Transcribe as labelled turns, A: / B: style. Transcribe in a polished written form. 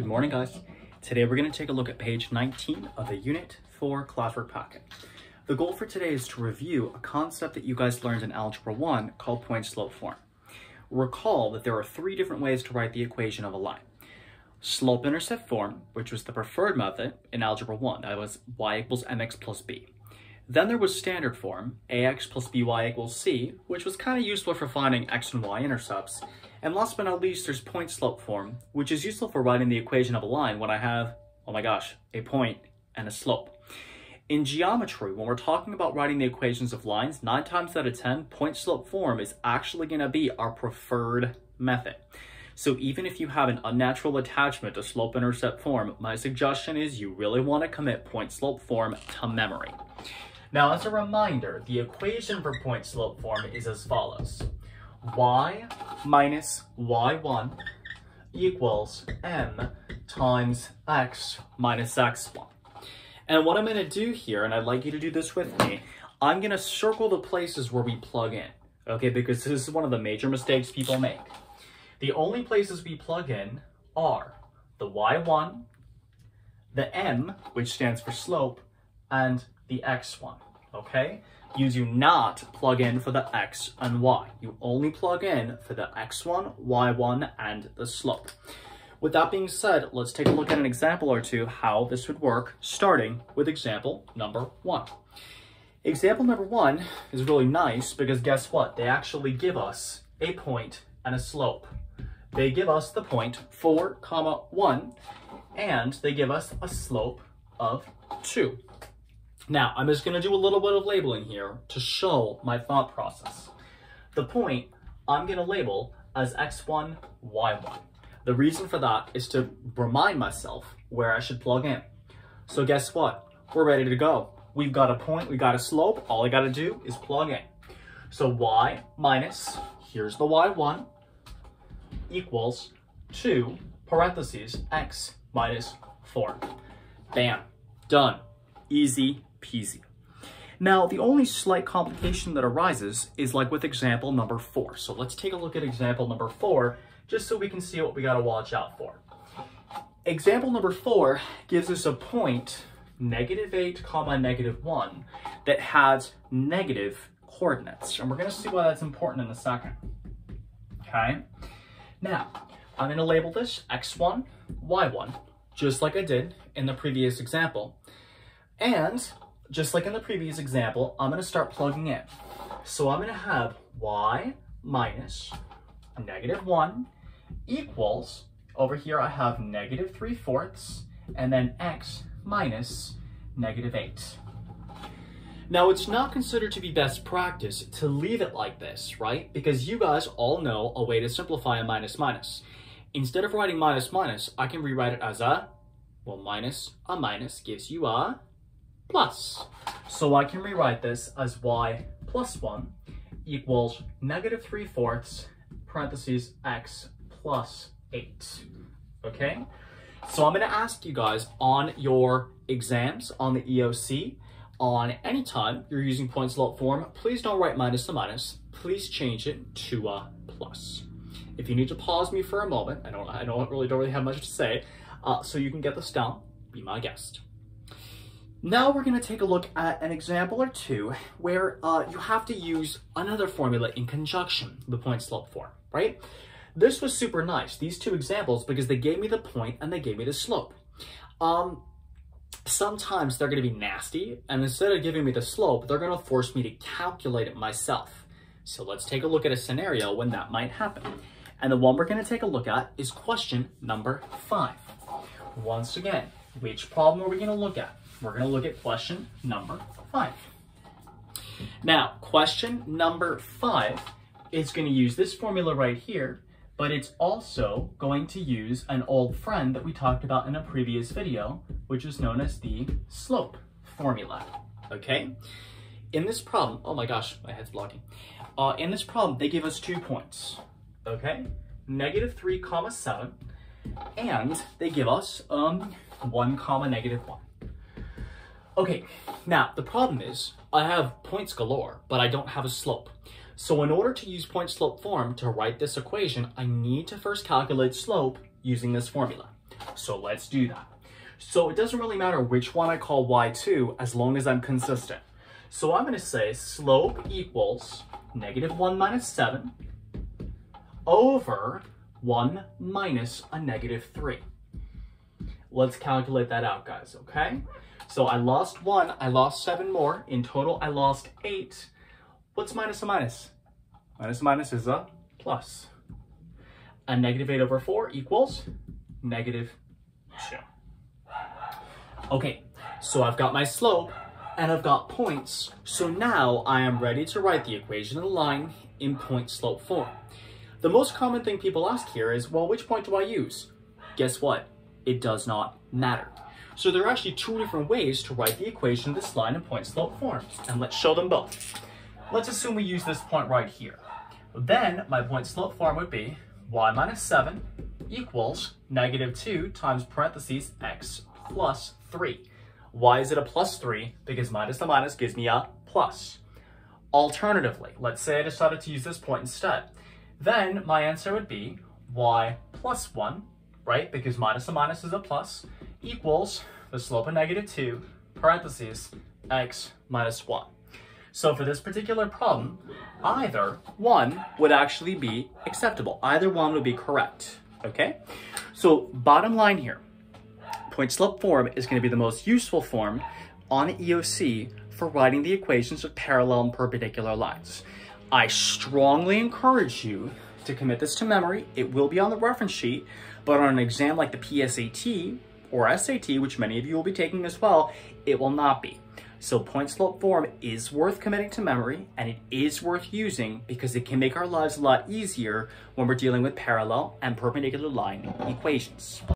A: Good morning, guys. Today we're going to take a look at page 19 of the Unit 4 Classwork packet. The goal for today is to review a concept that you guys learned in Algebra 1 called point-slope form. Recall that there are three different ways to write the equation of a line. Slope-intercept form, which was the preferred method in Algebra 1, that was y equals mx plus b. Then there was standard form, ax plus by equals c, which was kind of useful for finding x and y intercepts. And last but not least, there's point-slope form, which is useful for writing the equation of a line when I have, oh my gosh, a point and a slope. In geometry, when we're talking about writing the equations of lines, 9 times out of 10, point-slope form is actually going to be our preferred method. So even if you have an unnatural attachment to slope-intercept form, my suggestion is you really want to commit point-slope form to memory. Now, as a reminder, the equation for point-slope form is as follows. Y minus y1 equals m times x minus x1. And what I'm going to do here, and I'd like you to do this with me, I'm going to circle the places where we plug in, okay, because this is one of the major mistakes people make. The only places we plug in are the y1, the m, which stands for slope, and the x1, okay? You do not plug in for the x and y. You only plug in for the x1, y1, and the slope. With that being said, let's take a look at an example or two how this would work, starting with example number 1. Example number 1 is really nice because guess what? They actually give us a point and a slope. They give us the point 4, 1, and they give us a slope of 2. Now, I'm just going to do a little bit of labeling here to show my thought process. The point I'm going to label as x1, y1. The reason for that is to remind myself where I should plug in. So guess what? We're ready to go. We've got a point, we've got a slope. All I got to do is plug in. So y minus, here's the y1, equals 2, parentheses, x minus 4. Bam. Done. Easy peasy. Now, the only slight complication that arises is like with example number 4. So let's take a look at example number 4, just so we can see what we got to watch out for. Example number 4 gives us a point, -8, -1, that has negative coordinates. And we're going to see why that's important in a second. Okay? Now, I'm going to label this x1, y1, just like I did in the previous example. And just like in the previous example, I'm going to start plugging in. So I'm going to have y minus -1 equals, over here I have -3/4, and then x minus -8. Now, it's not considered to be best practice to leave it like this, right? Because you guys all know a way to simplify a minus minus. Instead of writing minus minus, I can rewrite it as a, well, minus a minus gives you a plus. So I can rewrite this as y plus 1 equals -3/4, parentheses, x plus 8. Okay? So I'm going to ask you guys on your exams, on the EOC, on any time you're using point slope form, please don't write minus to minus. Please change it to a plus. If you need to pause me for a moment, I don't really have much to say, so you can get this down, be my guest. Now we're going to take a look at an example or two where you have to use another formula in conjunction with point slope form, right? This was super nice, these two examples, because they gave me the point and they gave me the slope. Sometimes they're going to be nasty, and instead of giving me the slope, they're going to force me to calculate it myself. So let's take a look at a scenario when that might happen. And the one we're going to take a look at is question number 5. Once again, which problem are we going to look at? We're going to look at question number 5. Now, question number 5 is going to use this formula right here, but it's also going to use an old friend that we talked about in a previous video, which is known as the slope formula, okay? In this problem, oh my gosh, my head's blocking. In this problem, they give us 2 points, okay? -3, 7, and they give us 1, -1. Okay, now the problem is I have points galore, but I don't have a slope. So in order to use point slope form to write this equation, I need to first calculate slope using this formula. So let's do that. So it doesn't really matter which one I call y2 as long as I'm consistent. So I'm going to say slope equals -1 minus 7 over 1 minus a -3. Let's calculate that out, guys, okay? So I lost 1, I lost 7 more. In total, I lost 8. What's minus a minus? Minus a minus is a plus. A -8 over 4 equals -2. Okay, so I've got my slope and I've got points. So now I am ready to write the equation of the line in point-slope form. The most common thing people ask here is, well, which point do I use? Guess what? It does not matter. So there are actually 2 different ways to write the equation of this line in point-slope form, and let's show them both. Let's assume we use this point right here. Then my point-slope form would be y minus 7 equals -2 times parentheses x plus 3. Why is it a plus 3? Because minus the minus gives me a plus. Alternatively, let's say I decided to use this point instead. Then my answer would be y plus 1, right? Because minus the minus is a plus, equals the slope of -2, parentheses, x minus 1. So for this particular problem, either one would actually be acceptable. Either one would be correct, okay? So bottom line here, point-slope form is going to be the most useful form on EOC for writing the equations of parallel and perpendicular lines. I strongly encourage you to commit this to memory. It will be on the reference sheet, but on an exam like the PSAT or SAT, which many of you will be taking as well, it will not be. So point-slope form is worth committing to memory, and it is worth using because it can make our lives a lot easier when we're dealing with parallel and perpendicular line equations.